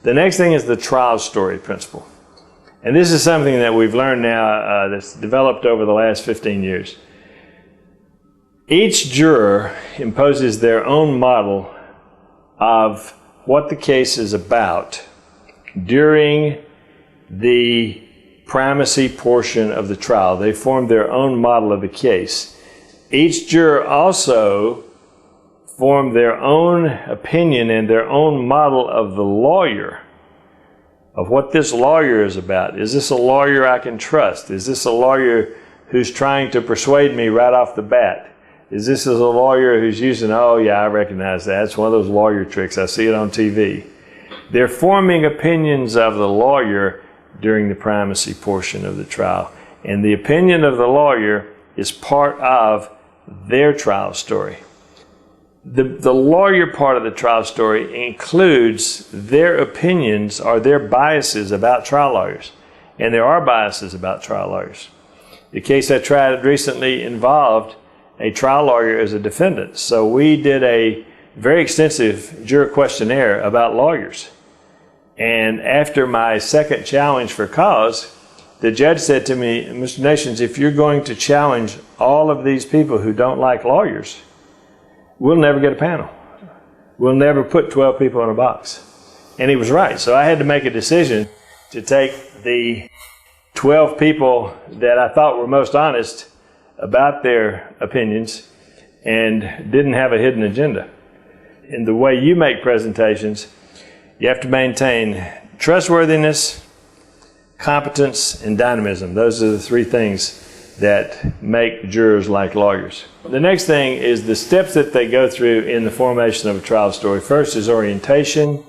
The next thing is the trial story principle. And this is something that we've learned now that's developed over the last 15 years. Each juror imposes their own model of what the case is about during the primacy portion of the trial. They form their own model of the case. Each juror also form their own opinion and their own model of the lawyer, of what this lawyer is about. Is this a lawyer I can trust? Is this a lawyer who's trying to persuade me right off the bat? Is this a lawyer who's using, oh yeah, I recognize that. It's one of those lawyer tricks. I see it on TV. They're forming opinions of the lawyer during the primacy portion of the trial. And the opinion of the lawyer is part of their trial story. The lawyer part of the trial story includes their opinions or their biases about trial lawyers. And there are biases about trial lawyers. The case I tried recently involved a trial lawyer as a defendant. So we did a very extensive juror questionnaire about lawyers. And after my second challenge for cause, the judge said to me, Mr. Nations, if you're going to challenge all of these people who don't like lawyers, we'll never get a panel. We'll never put 12 people in a box. And he was right. So I had to make a decision to take the 12 people that I thought were most honest about their opinions and didn't have a hidden agenda. In the way you make presentations, you have to maintain trustworthiness, competence, and dynamism. Those are the three things that make jurors like lawyers. The next thing is the steps that they go through in the formation of a trial story. First is orientation.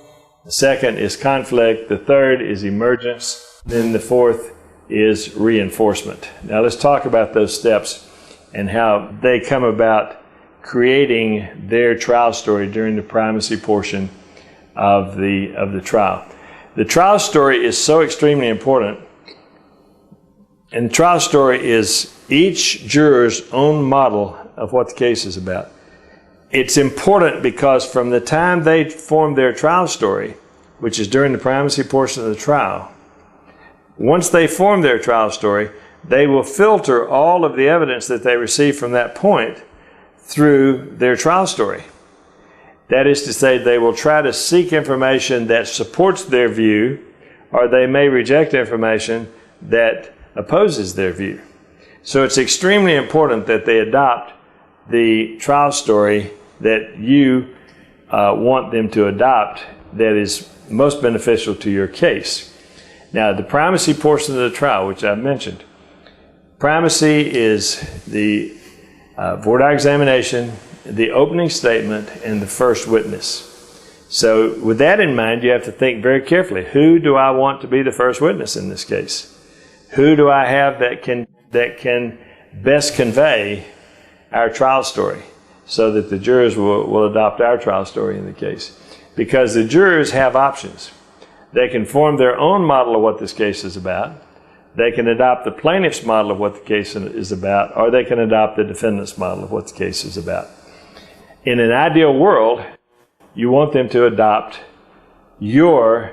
The second is conflict. The third is emergence. Then the fourth is reinforcement. Now let's talk about those steps and how they come about creating their trial story during the primacy portion of the trial. The trial story is so extremely important, and the trial story is each juror's own model of what the case is about. It's important because from the time they form their trial story, which is during the primacy portion of the trial, once they form their trial story, they will filter all of the evidence that they receive from that point through their trial story. That is to say, they will try to seek information that supports their view, or they may reject information that opposes their view. So it's extremely important that they adopt the trial story that you want them to adopt that is most beneficial to your case. Now, the primacy portion of the trial, which I've mentioned, primacy is the voir dire examination, the opening statement, and the first witness. So with that in mind, you have to think very carefully. Who do I want to be the first witness in this case? Who do I have that can best convey our trial story so that the jurors will adopt our trial story in the case? Because the jurors have options. They can form their own model of what this case is about. They can adopt the plaintiff's model of what the case is about, or they can adopt the defendant's model of what the case is about. In an ideal world, you want them to adopt your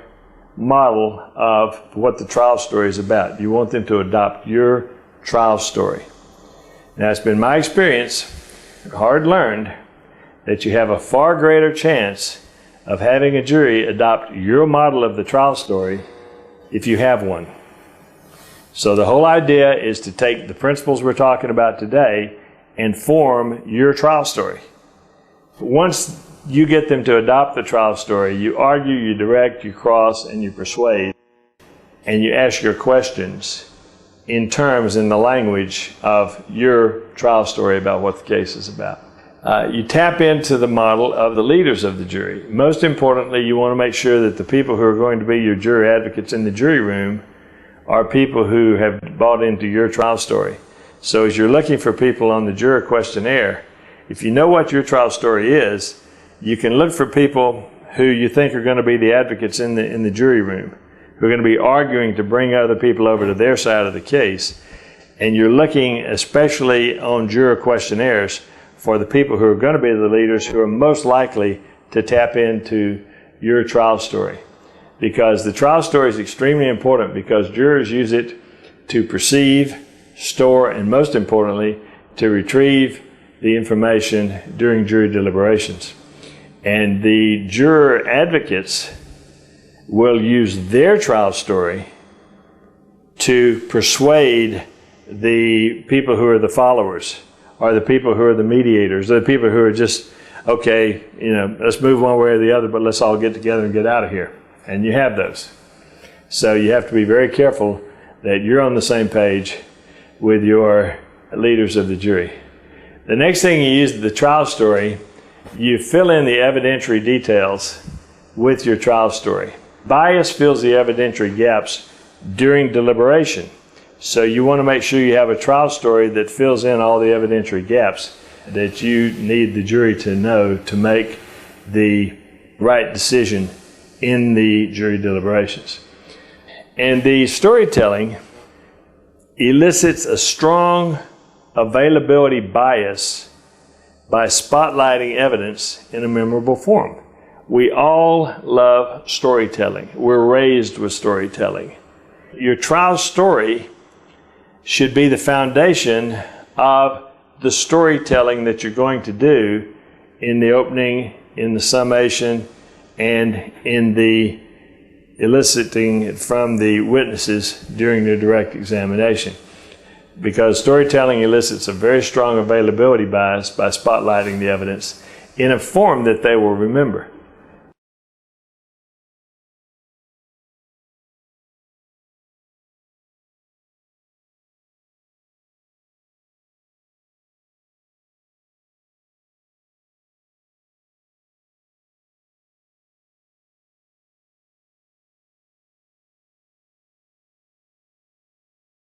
model of what the trial story is about. You want them to adopt your trial story. Now, it's been my experience, hard learned, that you have a far greater chance of having a jury adopt your model of the trial story if you have one. So the whole idea is to take the principles we're talking about today and form your trial story. Once you get them to adopt the trial story, you argue, you direct, you cross, and you persuade, and you ask your questions in terms, in the language of your trial story about what the case is about. You tap into the model of the leaders of the jury. Most importantly, you want to make sure that the people who are going to be your jury advocates in the jury room are people who have bought into your trial story. So as you're looking for people on the juror questionnaire, if you know what your trial story is, you can look for people who you think are going to be the advocates in the jury room, who are going to be arguing to bring other people over to their side of the case. And you're looking especially on juror questionnaires for the people who are going to be the leaders who are most likely to tap into your trial story. because the trial story is extremely important because jurors use it to perceive, store, and most importantly, to retrieve the information during jury deliberations. And the juror advocates will use their trial story to persuade the people who are the followers, or the people who are the mediators, or the people who are just, okay, let's move one way or the other, but let's all get together and get out of here. And you have those. So you have to be very careful that you're on the same page with your leaders of the jury. The next thing you use the trial story, you fill in the evidentiary details with your trial story. Bias fills the evidentiary gaps during deliberation. So you want to make sure you have a trial story that fills in all the evidentiary gaps that you need the jury to know to make the right decision in the jury deliberations. And the storytelling elicits a strong availability bias by spotlighting evidence in a memorable form. We all love storytelling. We're raised with storytelling. Your trial story should be the foundation of the storytelling that you're going to do in the opening, in the summation, and in the eliciting from the witnesses during the direct examination. Because storytelling elicits a very strong availability bias by spotlighting the evidence in a form that they will remember.